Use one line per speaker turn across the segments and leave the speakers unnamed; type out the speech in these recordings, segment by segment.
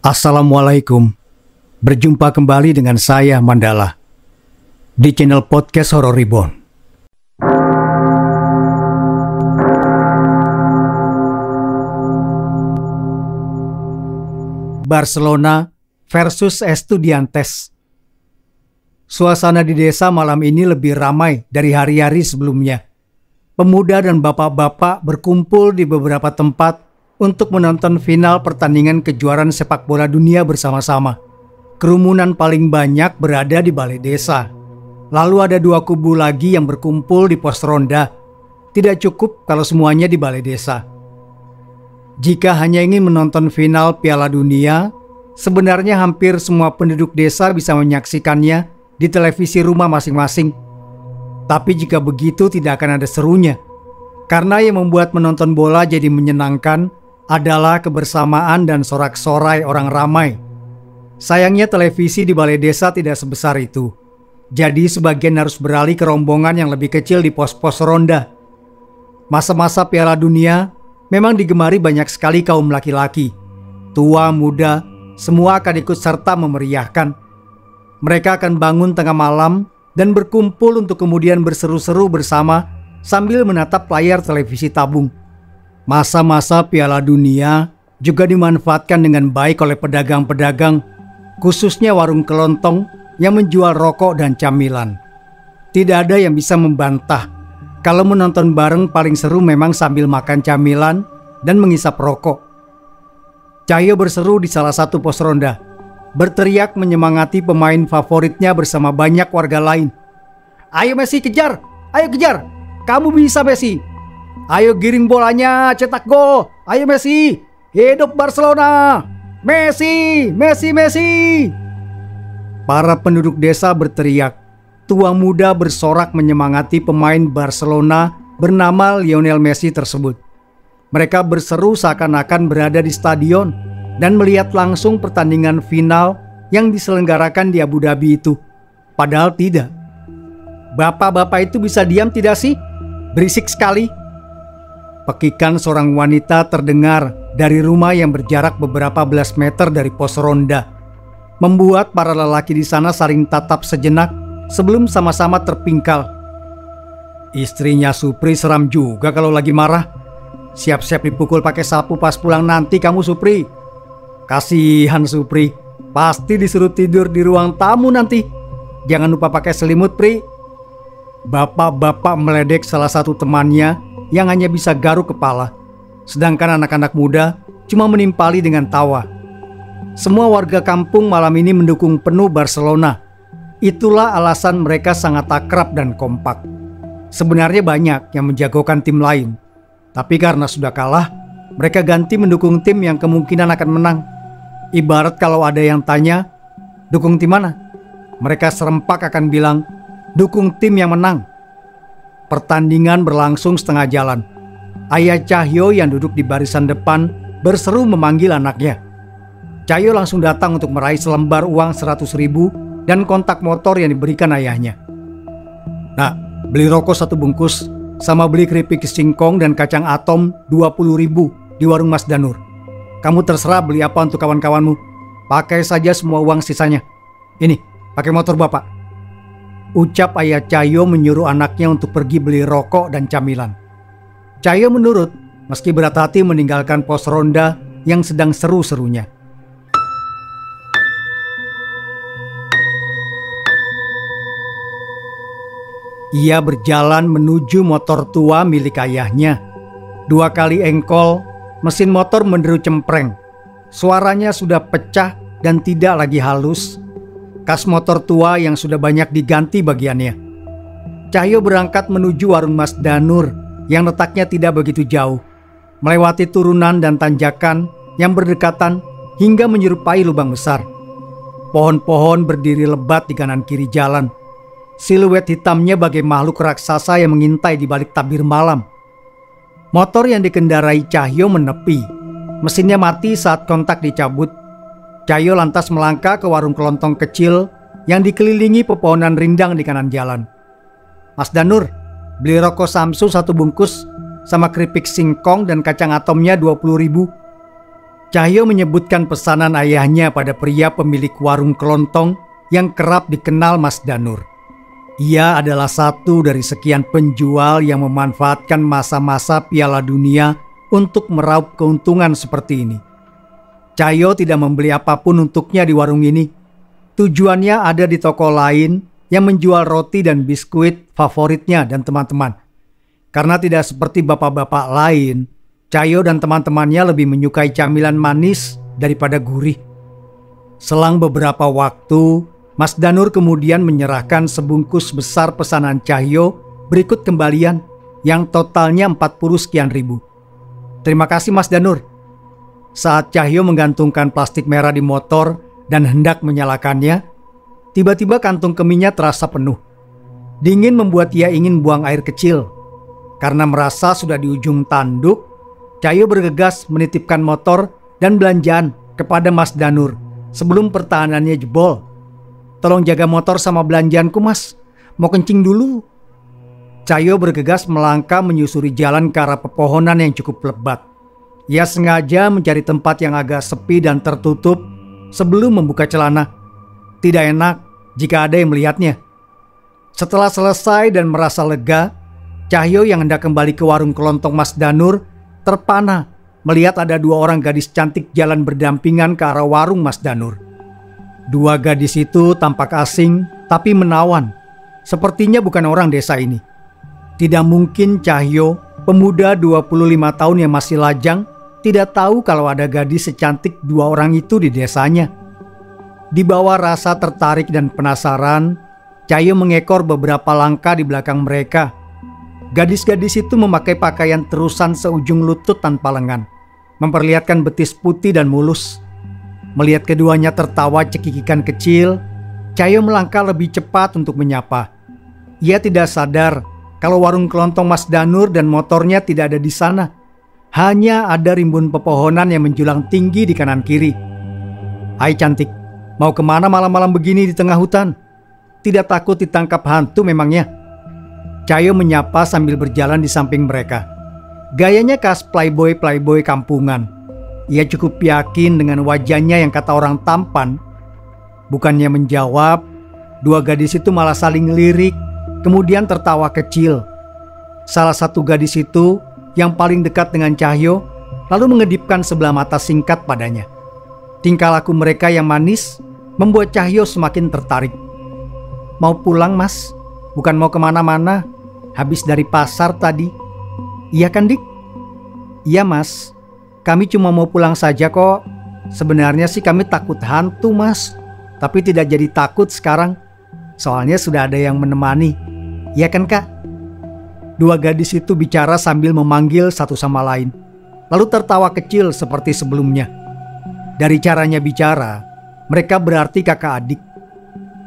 Assalamualaikum. Berjumpa kembali dengan saya Mandala di channel podcast Horror Reborn. Barcelona versus Estudiantes. Suasana di desa malam ini lebih ramai dari hari-hari sebelumnya. Pemuda dan bapak-bapak berkumpul di beberapa tempat untuk menonton final pertandingan kejuaraan sepak bola dunia bersama-sama. Kerumunan paling banyak berada di balai desa. Lalu ada dua kubu lagi yang berkumpul di pos ronda. Tidak cukup kalau semuanya di balai desa. Jika hanya ingin menonton final Piala Dunia, sebenarnya hampir semua penduduk desa bisa menyaksikannya di televisi rumah masing-masing. Tapi jika begitu tidak akan ada serunya. Karena yang membuat menonton bola jadi menyenangkan adalah kebersamaan dan sorak-sorai orang ramai. Sayangnya televisi di balai desa tidak sebesar itu. Jadi sebagian harus beralih ke rombongan yang lebih kecil di pos-pos ronda. Masa-masa Piala Dunia memang digemari banyak sekali kaum laki-laki. Tua, muda, semua akan ikut serta memeriahkan. Mereka akan bangun tengah malam dan berkumpul untuk kemudian berseru-seru bersama sambil menatap layar televisi tabung. Masa-masa Piala Dunia juga dimanfaatkan dengan baik oleh pedagang-pedagang, khususnya warung kelontong yang menjual rokok dan camilan. Tidak ada yang bisa membantah kalau menonton bareng paling seru memang sambil makan camilan dan mengisap rokok. Cahyo berseru di salah satu pos ronda, berteriak menyemangati pemain favoritnya bersama banyak warga lain. "Ayo Messi, kejar! Ayo kejar! Kamu bisa Messi! Ayo giring bolanya, cetak gol! Ayo Messi! Hidup Barcelona! Messi! Messi! Messi!" Para penduduk desa berteriak. Tua muda bersorak menyemangati pemain Barcelona bernama Lionel Messi tersebut. Mereka berseru seakan-akan berada di stadion dan melihat langsung pertandingan final yang diselenggarakan di Abu Dhabi itu. Padahal tidak. Bapak-bapak itu bisa diam tidak sih? Berisik sekali. Pekikan seorang wanita terdengar dari rumah yang berjarak beberapa belas meter dari pos ronda, membuat para lelaki di sana saling tatap sejenak sebelum sama-sama terpingkal. Istrinya Supri seram juga kalau lagi marah. Siap-siap dipukul pakai sapu pas pulang nanti kamu Supri. Kasihan Supri, pasti disuruh tidur di ruang tamu nanti. Jangan lupa pakai selimut Pri. Bapak-bapak meledek salah satu temannya yang hanya bisa garuk kepala, sedangkan anak-anak muda cuma menimpali dengan tawa. Semua warga kampung malam ini mendukung penuh Barcelona. Itulah alasan mereka sangat akrab dan kompak. Sebenarnya banyak yang menjagokan tim lain, tapi karena sudah kalah, mereka ganti mendukung tim yang kemungkinan akan menang. Ibarat kalau ada yang tanya, "Dukung tim mana?" Mereka serempak akan bilang, "Dukung tim yang menang." Pertandingan berlangsung setengah jalan. Ayah Cahyo yang duduk di barisan depan berseru memanggil anaknya. Cahyo langsung datang untuk meraih selembar uang 100.000 dan kontak motor yang diberikan ayahnya. "Nah, beli rokok 1 bungkus sama beli keripik singkong dan kacang atom 20.000 di warung Mas Danur. Kamu terserah beli apa untuk kawan-kawanmu. Pakai saja semua uang sisanya. Ini, pakai motor bapak." Ucap ayah Cahyo menyuruh anaknya untuk pergi beli rokok dan camilan. Cahyo menurut, meski berat hati meninggalkan pos ronda yang sedang seru-serunya. Ia berjalan menuju motor tua milik ayahnya. 2 kali engkol, mesin motor menderu cempreng. Suaranya sudah pecah dan tidak lagi halus. Kas motor tua yang sudah banyak diganti bagiannya. Cahyo berangkat menuju warung Mas Danur yang letaknya tidak begitu jauh, melewati turunan dan tanjakan yang berdekatan hingga menyerupai lubang besar. Pohon-pohon berdiri lebat di kanan kiri jalan. Siluet hitamnya bagai makhluk raksasa yang mengintai di balik tabir malam. Motor yang dikendarai Cahyo menepi. Mesinnya mati saat kontak dicabut. Cahyo lantas melangkah ke warung kelontong kecil yang dikelilingi pepohonan rindang di kanan jalan. "Mas Danur, beli rokok Samsu 1 bungkus sama keripik singkong dan kacang atomnya 20.000. Cahyo menyebutkan pesanan ayahnya pada pria pemilik warung kelontong yang kerap dikenal Mas Danur. Ia adalah satu dari sekian penjual yang memanfaatkan masa-masa Piala Dunia untuk meraup keuntungan seperti ini. Cahyo tidak membeli apapun untuknya di warung ini. Tujuannya ada di toko lain yang menjual roti dan biskuit favoritnya dan teman-teman. Karena tidak seperti bapak-bapak lain, Cahyo dan teman-temannya lebih menyukai camilan manis daripada gurih. Selang beberapa waktu, Mas Danur kemudian menyerahkan sebungkus besar pesanan Cahyo berikut kembalian yang totalnya 40 sekian ribu. Terima kasih Mas Danur. Saat Cahyo menggantungkan plastik merah di motor dan hendak menyalakannya, tiba-tiba kantung kemihnya terasa penuh. Dingin membuat ia ingin buang air kecil. Karena merasa sudah di ujung tanduk, Cahyo bergegas menitipkan motor dan belanjaan kepada Mas Danur sebelum pertahanannya jebol. Tolong jaga motor sama belanjaanku Mas, mau kencing dulu. Cahyo bergegas melangkah menyusuri jalan ke arah pepohonan yang cukup lebat. Ia sengaja mencari tempat yang agak sepi dan tertutup sebelum membuka celana. Tidak enak jika ada yang melihatnya. Setelah selesai dan merasa lega, Cahyo yang hendak kembali ke warung kelontong Mas Danur terpana melihat ada dua orang gadis cantik jalan berdampingan ke arah warung Mas Danur. Dua gadis itu tampak asing tapi menawan. Sepertinya bukan orang desa ini. Tidak mungkin Cahyo, pemuda 25 tahun yang masih lajang, tidak tahu kalau ada gadis secantik dua orang itu di desanya. Di bawah rasa tertarik dan penasaran, Cahyo mengekor beberapa langkah di belakang mereka. Gadis-gadis itu memakai pakaian terusan seujung lutut tanpa lengan, memperlihatkan betis putih dan mulus. Melihat keduanya tertawa cekikikan kecil, Cahyo melangkah lebih cepat untuk menyapa. Ia tidak sadar kalau warung kelontong Mas Danur dan motornya tidak ada di sana. Hanya ada rimbun pepohonan yang menjulang tinggi di kanan kiri. Hai cantik, mau kemana malam-malam begini di tengah hutan? Tidak takut ditangkap hantu memangnya? Cahyo menyapa sambil berjalan di samping mereka. Gayanya khas playboy kampungan. Ia cukup yakin dengan wajahnya yang kata orang tampan. Bukannya menjawab, dua gadis itu malah saling lirik, kemudian tertawa kecil. Salah satu gadis itu yang paling dekat dengan Cahyo lalu mengedipkan sebelah mata singkat padanya. Tingkah laku mereka yang manis membuat Cahyo semakin tertarik. Mau pulang Mas? Bukan mau kemana-mana. Habis dari pasar tadi. Iya kan Dik? Iya Mas. Kami cuma mau pulang saja kok. Sebenarnya sih kami takut hantu Mas. Tapi tidak jadi takut sekarang. Soalnya sudah ada yang menemani. Iya kan Kak? Dua gadis itu bicara sambil memanggil satu sama lain. Lalu tertawa kecil seperti sebelumnya. Dari caranya bicara, mereka berarti kakak adik.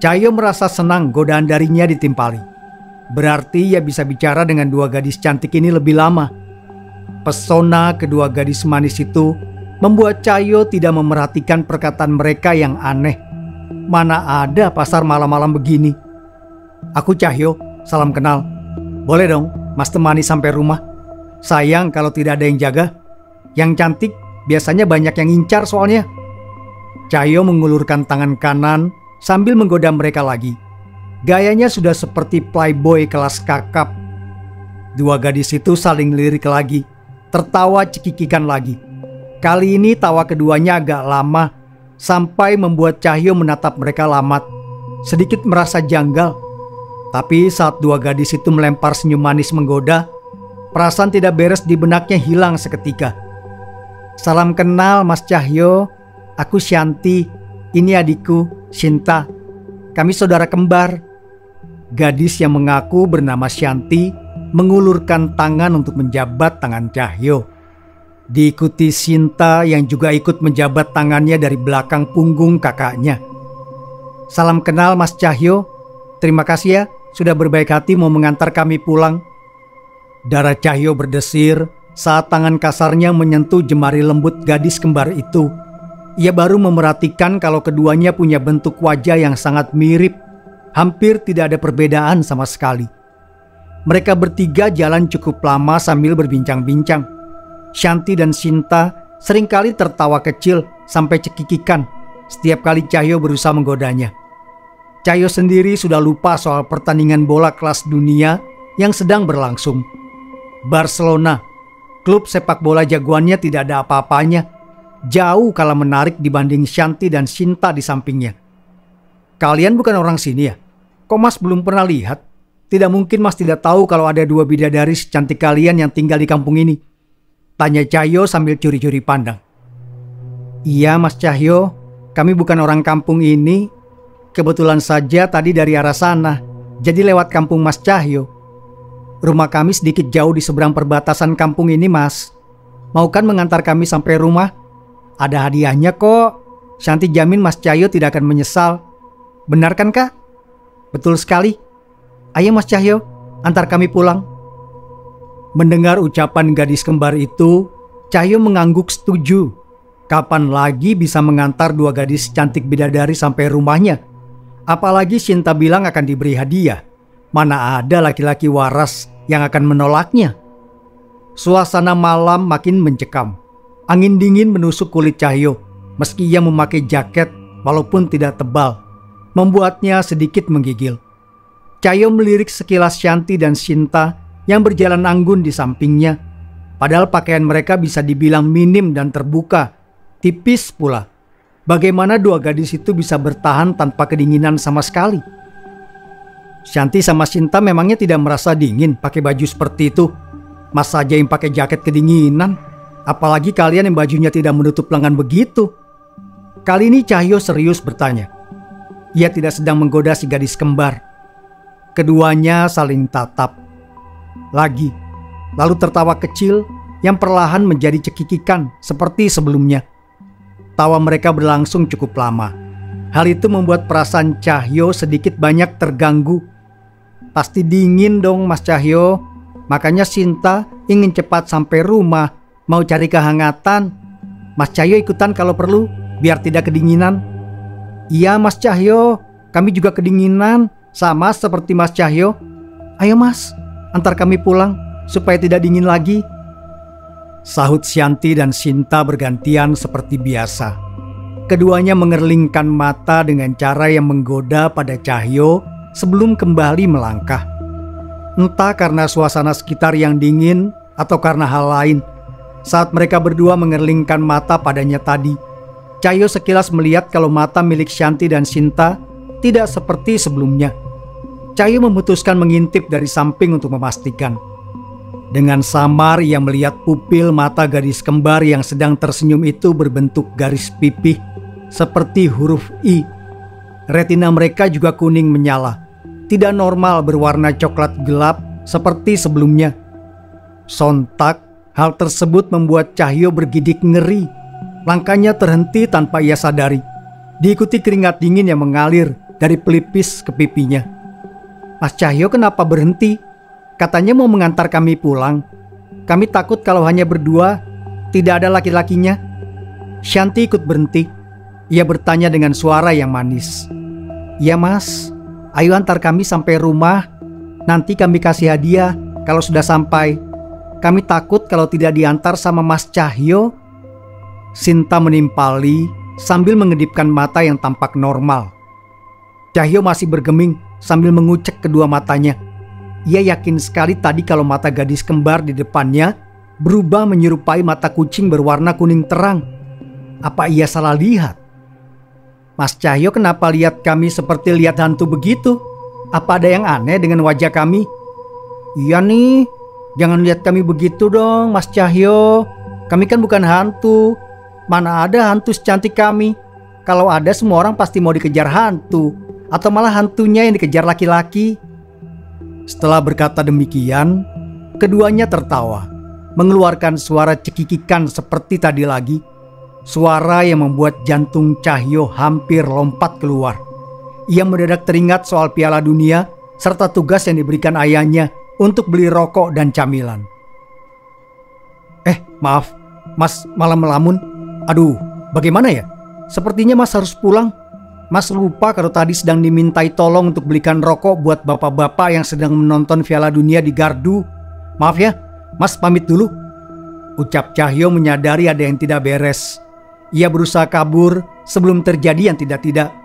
Cahyo merasa senang godaan darinya ditimpali. Berarti ia bisa bicara dengan dua gadis cantik ini lebih lama. Pesona kedua gadis manis itu membuat Cahyo tidak memerhatikan perkataan mereka yang aneh. Mana ada pasar malam-malam begini. Aku Cahyo, salam kenal. Boleh dong Mas temani sampai rumah. Sayang kalau tidak ada yang jaga. Yang cantik biasanya banyak yang incar soalnya. Cahyo mengulurkan tangan kanan sambil menggoda mereka lagi. Gayanya sudah seperti playboy kelas kakap. Dua gadis itu saling lirik lagi, tertawa cekikikan lagi. Kali ini tawa keduanya agak lama, sampai membuat Cahyo menatap mereka lamat, sedikit merasa janggal. Tapi saat dua gadis itu melempar senyum manis menggoda, perasaan tidak beres di benaknya hilang seketika. Salam kenal Mas Cahyo, aku Shanti, ini adikku Sinta. Kami saudara kembar. Gadis yang mengaku bernama Shanti mengulurkan tangan untuk menjabat tangan Cahyo. Diikuti Sinta yang juga ikut menjabat tangannya dari belakang punggung kakaknya. Salam kenal Mas Cahyo. Terima kasih ya sudah berbaik hati mau mengantar kami pulang. Darah Cahyo berdesir saat tangan kasarnya menyentuh jemari lembut gadis kembar itu. Ia baru memerhatikan kalau keduanya punya bentuk wajah yang sangat mirip. Hampir tidak ada perbedaan sama sekali. Mereka bertiga jalan cukup lama sambil berbincang-bincang. Shanti dan Sinta Seringkali tertawa kecil sampai cekikikan setiap kali Cahyo berusaha menggodanya. Cahyo sendiri sudah lupa soal pertandingan bola kelas dunia yang sedang berlangsung. Barcelona, klub sepak bola jagoannya, tidak ada apa-apanya. Jauh kalah menarik dibanding Shanti dan Sinta di sampingnya. Kalian bukan orang sini ya? Kok Mas belum pernah lihat? Tidak mungkin Mas tidak tahu kalau ada 2 bidadari secantik kalian yang tinggal di kampung ini. Tanya Cahyo sambil curi-curi pandang. Iya Mas Cahyo, kami bukan orang kampung ini. Kebetulan saja tadi dari arah sana, jadi lewat kampung Mas Cahyo. Rumah kami sedikit jauh di seberang perbatasan kampung ini Mas. Mau kan mengantar kami sampai rumah? Ada hadiahnya kok. Shanti jamin Mas Cahyo tidak akan menyesal. Benar kan Kak? Betul sekali. Ayo Mas Cahyo, antar kami pulang. Mendengar ucapan gadis kembar itu, Cahyo mengangguk setuju. Kapan lagi bisa mengantar 2 gadis cantik bidadari sampai rumahnya? Apalagi Sinta bilang akan diberi hadiah. Mana ada laki-laki waras yang akan menolaknya? Suasana malam makin mencekam. Angin dingin menusuk kulit Cahyo, meski ia memakai jaket walaupun tidak tebal, membuatnya sedikit menggigil. Cahyo melirik sekilas Shanti dan Sinta yang berjalan anggun di sampingnya. Padahal pakaian mereka bisa dibilang minim dan terbuka, tipis pula. Bagaimana 2 gadis itu bisa bertahan tanpa kedinginan sama sekali? Shanti sama Sinta memangnya tidak merasa dingin pakai baju seperti itu? Mas saja yang pakai jaket kedinginan, apalagi kalian yang bajunya tidak menutup lengan begitu. Kali ini Cahyo serius bertanya. Ia tidak sedang menggoda si gadis kembar. Keduanya saling tatap. Lagi, lalu tertawa kecil yang perlahan menjadi cekikikan seperti sebelumnya. Tawa mereka berlangsung cukup lama. Hal itu membuat perasaan Cahyo sedikit banyak terganggu. Pasti dingin dong Mas Cahyo. Makanya Sinta ingin cepat sampai rumah, mau cari kehangatan. Mas Cahyo ikutan kalau perlu, biar tidak kedinginan. Iya Mas Cahyo, kami juga kedinginan, sama seperti Mas Cahyo. Ayo Mas, antar kami pulang supaya tidak dingin lagi. Sahut Shanti dan Sinta bergantian seperti biasa. Keduanya mengerlingkan mata dengan cara yang menggoda pada Cahyo sebelum kembali melangkah. Entah karena suasana sekitar yang dingin atau karena hal lain, saat mereka berdua mengerlingkan mata padanya tadi, Cahyo sekilas melihat kalau mata milik Shanti dan Sinta tidak seperti sebelumnya. Cahyo memutuskan mengintip dari samping untuk memastikan. Dengan samar ia melihat pupil mata gadis kembar yang sedang tersenyum itu berbentuk garis pipih seperti huruf I. Retina mereka juga kuning menyala, tidak normal berwarna coklat gelap seperti sebelumnya. Sontak hal tersebut membuat Cahyo bergidik ngeri. Langkahnya terhenti tanpa ia sadari, diikuti keringat dingin yang mengalir dari pelipis ke pipinya. Mas Cahyo kenapa berhenti? Katanya mau mengantar kami pulang. Kami takut kalau hanya berdua, tidak ada laki-lakinya. Shanti ikut berhenti. Ia bertanya dengan suara yang manis. Ya Mas, ayo antar kami sampai rumah. Nanti kami kasih hadiah kalau sudah sampai. Kami takut kalau tidak diantar sama Mas Cahyo. Sinta menimpali sambil mengedipkan mata yang tampak normal. Cahyo masih bergeming sambil mengucek kedua matanya. Ia yakin sekali tadi kalau mata gadis kembar di depannya berubah menyerupai mata kucing berwarna kuning terang. Apa ia salah lihat? Mas Cahyo kenapa lihat kami seperti lihat hantu begitu? Apa ada yang aneh dengan wajah kami? Iya nih, jangan lihat kami begitu dong Mas Cahyo. Kami kan bukan hantu. Mana ada hantu secantik kami. Kalau ada semua orang pasti mau dikejar hantu. Atau malah hantunya yang dikejar laki-laki. Setelah berkata demikian, keduanya tertawa, mengeluarkan suara cekikikan seperti tadi lagi. Suara yang membuat jantung Cahyo hampir lompat keluar. Ia mendadak teringat soal Piala Dunia serta tugas yang diberikan ayahnya untuk beli rokok dan camilan. Maaf, Mas malah melamun. Aduh, bagaimana ya? Sepertinya Mas harus pulang. Mas lupa kalau tadi sedang dimintai tolong untuk belikan rokok buat bapak-bapak yang sedang menonton Piala Dunia di gardu. Maaf ya, Mas pamit dulu. Ucap Cahyo menyadari ada yang tidak beres. Ia berusaha kabur sebelum terjadi yang tidak-tidak.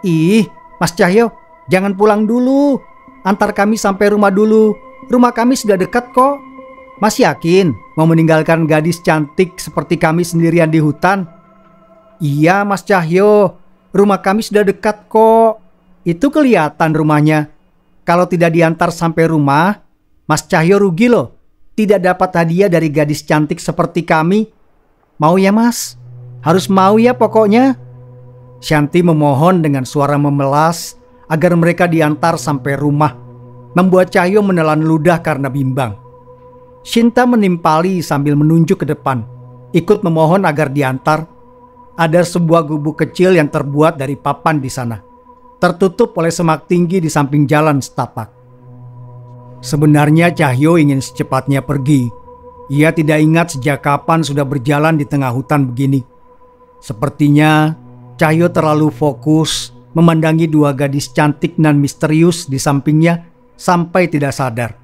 Ih, Mas Cahyo, jangan pulang dulu. Antar kami sampai rumah dulu. Rumah kami sudah dekat kok. Mas yakin mau meninggalkan gadis cantik seperti kami sendirian di hutan? Iya Mas Cahyo, rumah kami sudah dekat kok. Itu kelihatan rumahnya. Kalau tidak diantar sampai rumah, Mas Cahyo rugi loh. Tidak dapat hadiah dari gadis cantik seperti kami. Mau ya Mas? Harus mau ya pokoknya. Shanti memohon dengan suara memelas agar mereka diantar sampai rumah, membuat Cahyo menelan ludah karena bimbang. Shinta menimpali sambil menunjuk ke depan, ikut memohon agar diantar. Ada sebuah gubuk kecil yang terbuat dari papan di sana, tertutup oleh semak tinggi di samping jalan setapak. Sebenarnya Cahyo ingin secepatnya pergi. Ia tidak ingat sejak kapan sudah berjalan di tengah hutan begini. Sepertinya Cahyo terlalu fokus memandangi dua gadis cantik dan misterius di sampingnya sampai tidak sadar.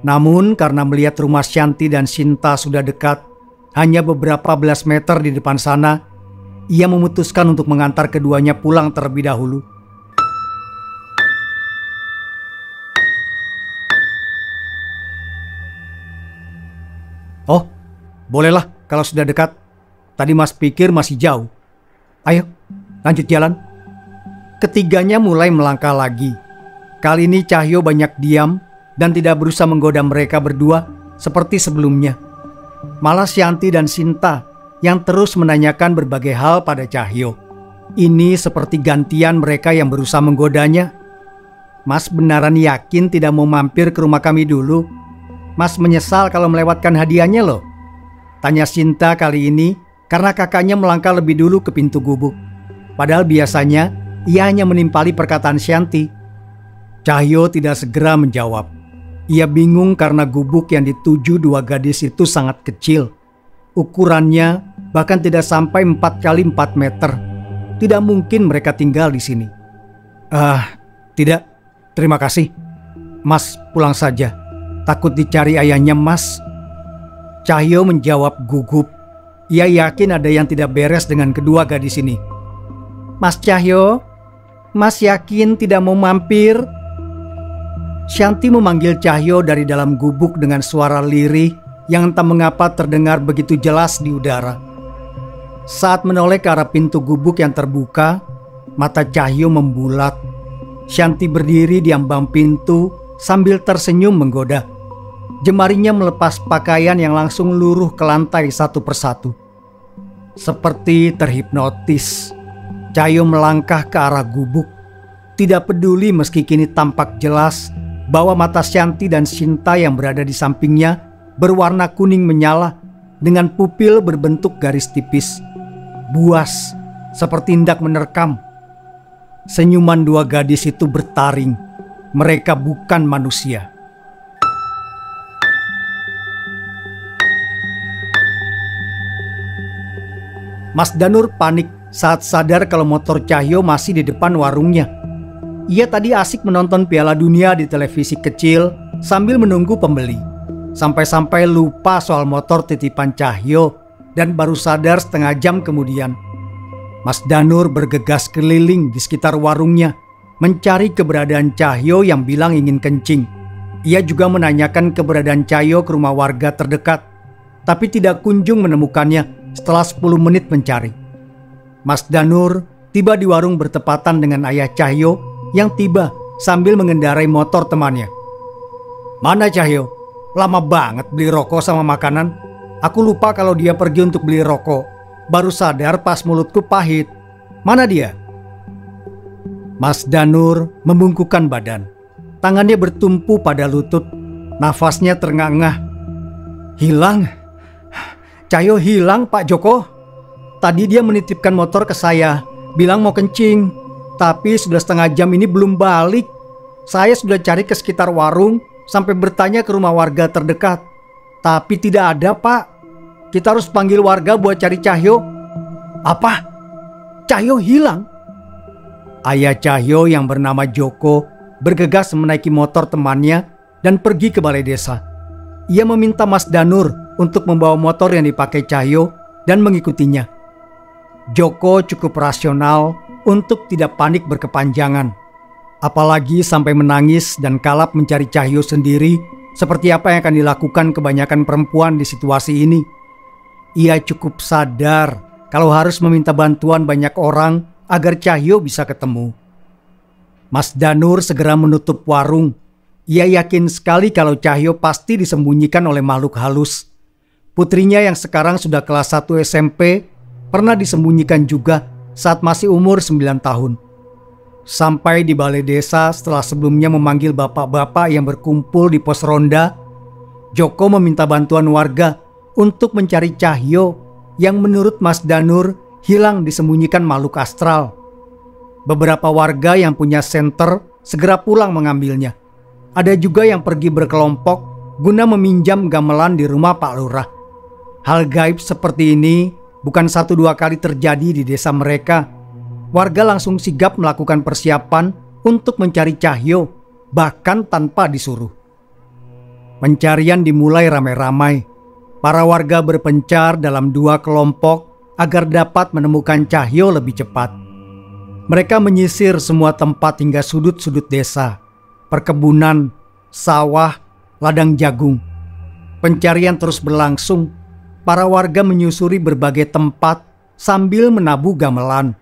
Namun karena melihat rumah Shanti dan Shinta sudah dekat, hanya beberapa belas meter di depan sana, ia memutuskan untuk mengantar keduanya pulang terlebih dahulu. Oh, bolehlah kalau sudah dekat. Tadi Mas pikir masih jauh. Ayo, lanjut jalan. Ketiganya mulai melangkah lagi. Kali ini Cahyo banyak diam dan tidak berusaha menggoda mereka berdua seperti sebelumnya. Malah Shanti dan Shinta yang terus menanyakan berbagai hal pada Cahyo. Ini seperti gantian mereka yang berusaha menggodanya. Mas benaran yakin tidak mau mampir ke rumah kami dulu? Mas menyesal kalau melewatkan hadiahnya loh. Tanya Shinta kali ini karena kakaknya melangkah lebih dulu ke pintu gubuk. Padahal biasanya ia hanya menimpali perkataan Shanti. Cahyo tidak segera menjawab. Ia bingung karena gubuk yang dituju dua gadis itu sangat kecil. Ukurannya bahkan tidak sampai 4 kali 4 meter. Tidak mungkin mereka tinggal di sini. Tidak, terima kasih. Mas pulang saja. Takut dicari ayahnya Mas. Cahyo menjawab gugup. Ia yakin ada yang tidak beres dengan kedua gadis ini. Mas Cahyo, Mas yakin tidak mau mampir? Shanti memanggil Cahyo dari dalam gubuk dengan suara lirih yang entah mengapa terdengar begitu jelas di udara. Saat menoleh ke arah pintu gubuk yang terbuka, mata Cahyo membulat. Shanti berdiri di ambang pintu sambil tersenyum menggoda. Jemarinya melepas pakaian yang langsung luruh ke lantai satu persatu. Seperti terhipnotis, Cahyo melangkah ke arah gubuk. Tidak peduli meski kini tampak jelas bahwa mata Shanti dan Shinta yang berada di sampingnya berwarna kuning menyala dengan pupil berbentuk garis tipis. Buas, seperti hendak menerkam. Senyuman dua gadis itu bertaring. Mereka bukan manusia. Mas Danur panik saat sadar kalau motor Cahyo masih di depan warungnya. Ia tadi asik menonton Piala Dunia di televisi kecil sambil menunggu pembeli. Sampai-sampai lupa soal motor titipan Cahyo dan baru sadar setengah jam kemudian. Mas Danur bergegas keliling di sekitar warungnya mencari keberadaan Cahyo yang bilang ingin kencing. Ia juga menanyakan keberadaan Cahyo ke rumah warga terdekat, tapi tidak kunjung menemukannya setelah 10 menit mencari. Mas Danur tiba di warung bertepatan dengan ayah Cahyo yang tiba sambil mengendarai motor temannya. Mana Cahyo? Lama banget beli rokok sama makanan. Aku lupa kalau dia pergi untuk beli rokok. Baru sadar pas mulutku pahit. Mana dia? Mas Danur membungkukkan badan. Tangannya bertumpu pada lutut. Nafasnya terengah-engah. Hilang? Cahyo hilang Pak Joko. Tadi dia menitipkan motor ke saya, bilang mau kencing. Tapi sudah setengah jam ini belum balik. Saya sudah cari ke sekitar warung sampai bertanya ke rumah warga terdekat. Tapi tidak ada Pak. Kita harus panggil warga buat cari Cahyo. Apa? Cahyo hilang? Ayah Cahyo yang bernama Joko bergegas menaiki motor temannya dan pergi ke balai desa. Ia meminta Mas Danur untuk membawa motor yang dipakai Cahyo dan mengikutinya. Joko cukup rasional untuk tidak panik berkepanjangan, apalagi sampai menangis dan kalap mencari Cahyo sendiri seperti apa yang akan dilakukan kebanyakan perempuan di situasi ini. Ia cukup sadar kalau harus meminta bantuan banyak orang agar Cahyo bisa ketemu. Mas Danur segera menutup warung. Ia yakin sekali kalau Cahyo pasti disembunyikan oleh makhluk halus. Putrinya yang sekarang sudah kelas 1 SMP pernah disembunyikan juga saat masih umur 9 tahun. Sampai di balai desa setelah sebelumnya memanggil bapak-bapak yang berkumpul di pos ronda, Joko meminta bantuan warga untuk mencari Cahyo yang menurut Mas Danur hilang disembunyikan makhluk astral. Beberapa warga yang punya senter segera pulang mengambilnya. Ada juga yang pergi berkelompok guna meminjam gamelan di rumah Pak Lurah. Hal gaib seperti ini bukan 1-2 kali terjadi di desa mereka. Warga langsung sigap melakukan persiapan untuk mencari Cahyo, bahkan tanpa disuruh. Pencarian dimulai ramai-ramai. Para warga berpencar dalam 2 kelompok agar dapat menemukan Cahyo lebih cepat. Mereka menyisir semua tempat hingga sudut-sudut desa, perkebunan, sawah, ladang jagung. Pencarian terus berlangsung. Para warga menyusuri berbagai tempat sambil menabuh gamelan.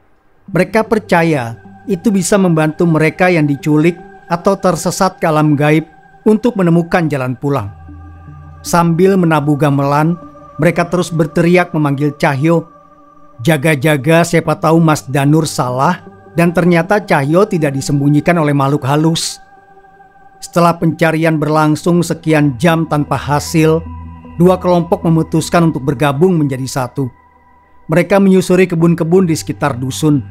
Mereka percaya itu bisa membantu mereka yang diculik atau tersesat ke alam gaib untuk menemukan jalan pulang. Sambil menabuh gamelan, mereka terus berteriak memanggil Cahyo. Jaga-jaga siapa tahu Mas Danur salah dan ternyata Cahyo tidak disembunyikan oleh makhluk halus. Setelah pencarian berlangsung sekian jam tanpa hasil, 2 kelompok memutuskan untuk bergabung menjadi 1. Mereka menyusuri kebun-kebun di sekitar dusun.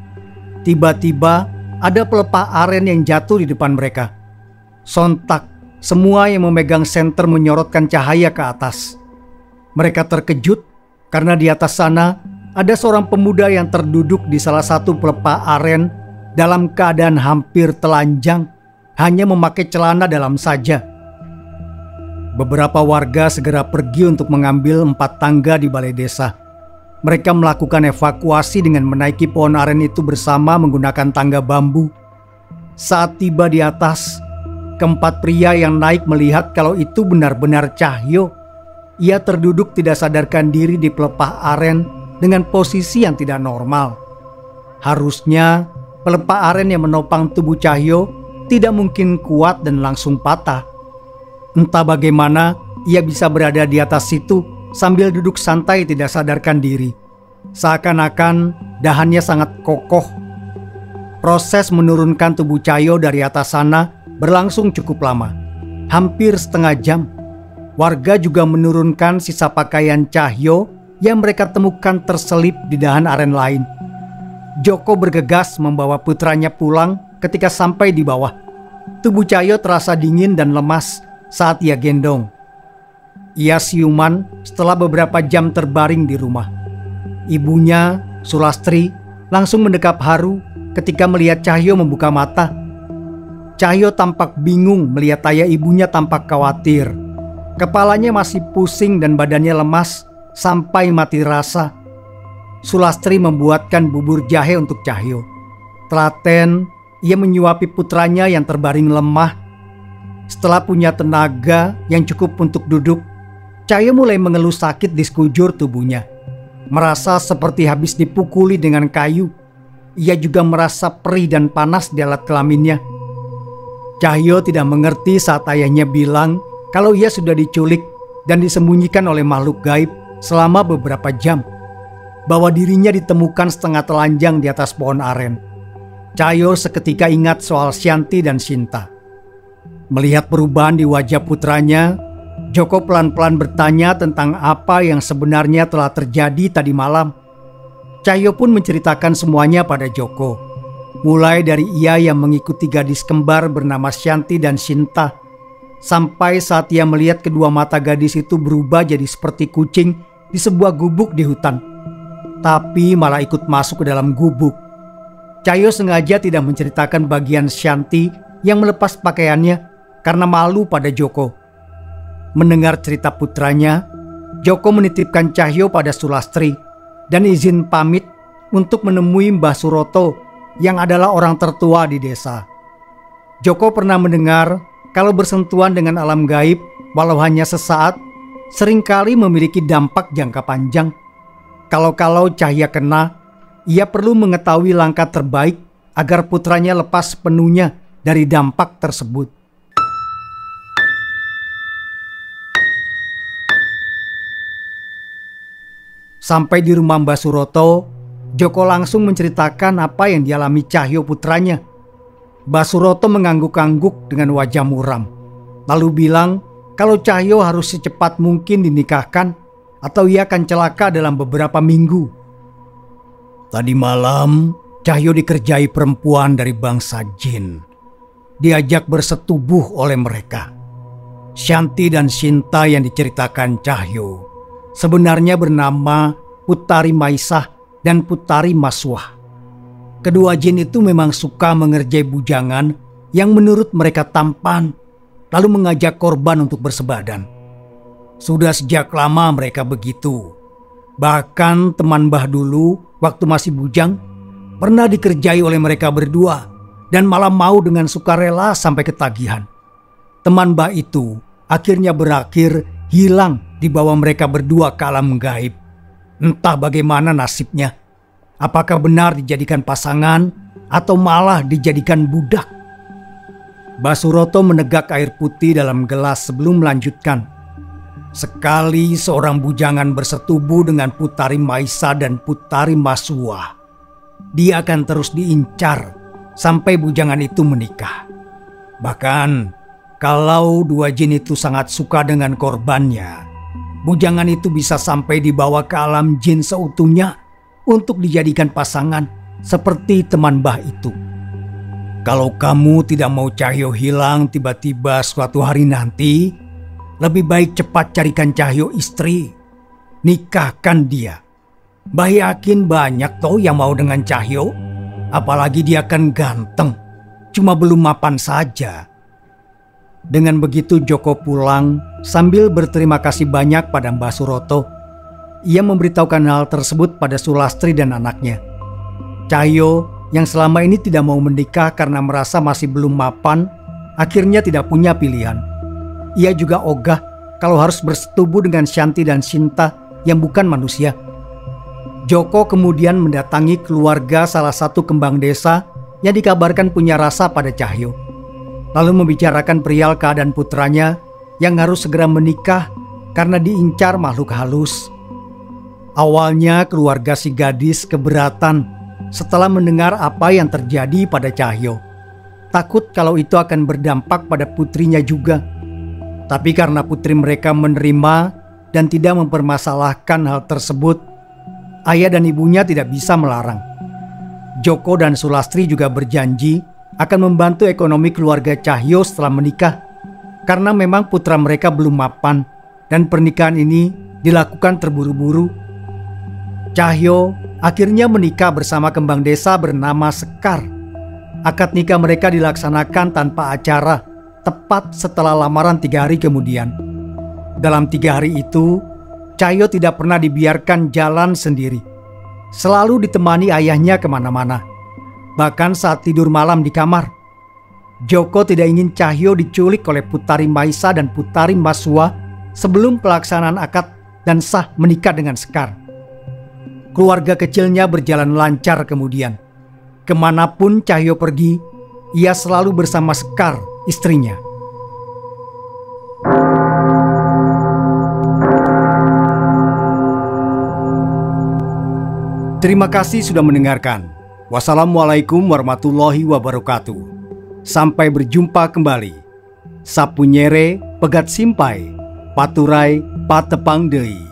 Tiba-tiba ada pelepah aren yang jatuh di depan mereka. Sontak, semua yang memegang senter menyorotkan cahaya ke atas. Mereka terkejut karena di atas sana ada seorang pemuda yang terduduk di salah satu pelepah aren dalam keadaan hampir telanjang, hanya memakai celana dalam saja. Beberapa warga segera pergi untuk mengambil 4 tangga di balai desa. Mereka melakukan evakuasi dengan menaiki pohon aren itu bersama menggunakan tangga bambu. Saat tiba di atas, keempat pria yang naik melihat kalau itu benar-benar Cahyo. Ia terduduk tidak sadarkan diri di pelepah aren dengan posisi yang tidak normal. Harusnya pelepah aren yang menopang tubuh Cahyo tidak mungkin kuat dan langsung patah. Entah bagaimana ia bisa berada di atas situ sambil duduk santai tidak sadarkan diri. Seakan-akan dahannya sangat kokoh. Proses menurunkan tubuh Cahyo dari atas sana berlangsung cukup lama, hampir setengah jam. Warga juga menurunkan sisa pakaian Cahyo yang mereka temukan terselip di dahan aren lain. Joko bergegas membawa putranya pulang. Ketika sampai di bawah, tubuh Cahyo terasa dingin dan lemas saat ia gendong. Ia siuman setelah beberapa jam terbaring di rumah. Ibunya, Sulastri, langsung mendekap haru ketika melihat Cahyo membuka mata. Cahyo tampak bingung melihat ayah ibunya tampak khawatir. Kepalanya masih pusing dan badannya lemas sampai mati rasa. Sulastri membuatkan bubur jahe untuk Cahyo. Telaten, ia menyuapi putranya yang terbaring lemah. Setelah punya tenaga yang cukup untuk duduk, Cahyo mulai mengeluh sakit di sekujur tubuhnya. Merasa seperti habis dipukuli dengan kayu. Ia juga merasa perih dan panas di alat kelaminnya. Cahyo tidak mengerti saat ayahnya bilang kalau ia sudah diculik dan disembunyikan oleh makhluk gaib selama beberapa jam. Bahwa dirinya ditemukan setengah telanjang di atas pohon aren. Cahyo seketika ingat soal Shanti dan Sinta. Melihat perubahan di wajah putranya, Joko pelan-pelan bertanya tentang apa yang sebenarnya telah terjadi tadi malam. Cahyo pun menceritakan semuanya pada Joko. Mulai dari ia yang mengikuti gadis kembar bernama Shanti dan Sinta, sampai saat ia melihat kedua mata gadis itu berubah jadi seperti kucing di sebuah gubuk di hutan. Tapi malah ikut masuk ke dalam gubuk. Cahyo sengaja tidak menceritakan bagian Shanti yang melepas pakaiannya karena malu pada Joko. Mendengar cerita putranya, Joko menitipkan Cahyo pada Sulastri dan izin pamit untuk menemui Mbah Suroto yang adalah orang tertua di desa. Joko pernah mendengar kalau bersentuhan dengan alam gaib walau hanya sesaat seringkali memiliki dampak jangka panjang. Kalau-kalau Cahya kena, ia perlu mengetahui langkah terbaik agar putranya lepas sepenuhnya dari dampak tersebut. Sampai di rumah Mbah Suroto, Joko langsung menceritakan apa yang dialami Cahyo putranya. Mbah Suroto mengangguk-angguk dengan wajah muram, lalu bilang kalau Cahyo harus secepat mungkin dinikahkan atau ia akan celaka dalam beberapa minggu. Tadi malam, Cahyo dikerjai perempuan dari bangsa jin. Diajak bersetubuh oleh mereka. Shanti dan Sinta yang diceritakan Cahyo sebenarnya bernama Putari Maisah dan Putari Maswah. Kedua jin itu memang suka mengerjai bujangan yang menurut mereka tampan, lalu mengajak korban untuk bersebadan. Sudah sejak lama mereka begitu. Bahkan teman Mbah dulu waktu masih bujang pernah dikerjai oleh mereka berdua dan malah mau dengan sukarela sampai ketagihan. Teman Mbah itu akhirnya berakhir hilang dibawa mereka berdua ke alam gaib. Entah bagaimana nasibnya. Apakah benar dijadikan pasangan atau malah dijadikan budak? Mbah Suroto menegak air putih dalam gelas sebelum melanjutkan. Sekali seorang bujangan bersetubuh dengan Putari Maisa dan Putari Maswah, dia akan terus diincar sampai bujangan itu menikah. Bahkan kalau dua jin itu sangat suka dengan korbannya, bujangan itu bisa sampai dibawa ke alam jin seutuhnya untuk dijadikan pasangan seperti teman Mbah itu. Kalau kamu tidak mau Cahyo hilang tiba-tiba suatu hari nanti, lebih baik cepat carikan Cahyo istri. Nikahkan dia. Mbah yakin banyak toh yang mau dengan Cahyo. Apalagi dia kan ganteng. Cuma belum mapan saja. Dengan begitu Joko pulang sambil berterima kasih banyak pada Mbah Suroto. Ia memberitahukan hal tersebut pada Sulastri dan anaknya. Cahyo yang selama ini tidak mau menikah karena merasa masih belum mapan, akhirnya tidak punya pilihan. Ia juga ogah kalau harus bersetubuh dengan Shanti dan Sinta yang bukan manusia. Joko kemudian mendatangi keluarga salah satu kembang desa yang dikabarkan punya rasa pada Cahyo. Lalu membicarakan perihal keadaan putranya yang harus segera menikah karena diincar makhluk halus. Awalnya keluarga si gadis keberatan setelah mendengar apa yang terjadi pada Cahyo. Takut kalau itu akan berdampak pada putrinya juga. Tapi karena putri mereka menerima dan tidak mempermasalahkan hal tersebut, ayah dan ibunya tidak bisa melarang. Joko dan Sulastri juga berjanji akan membantu ekonomi keluarga Cahyo setelah menikah, karena memang putra mereka belum mapan dan pernikahan ini dilakukan terburu-buru. Cahyo akhirnya menikah bersama kembang desa bernama Sekar. Akad nikah mereka dilaksanakan tanpa acara, tepat setelah lamaran 3 hari kemudian. Dalam 3 hari itu, Cahyo tidak pernah dibiarkan jalan sendiri. Selalu ditemani ayahnya kemana-mana. Bahkan saat tidur malam di kamar. Joko tidak ingin Cahyo diculik oleh Putari Maisa dan Putari Maswah sebelum pelaksanaan akad dan sah menikah dengan Sekar. Keluarga kecilnya berjalan lancar kemudian. Kemanapun Cahyo pergi, ia selalu bersama Sekar, istrinya. Terima kasih sudah mendengarkan. Wassalamualaikum warahmatullahi wabarakatuh. Sampai berjumpa kembali. Sapunyere pegat simpai, paturai patepang deui.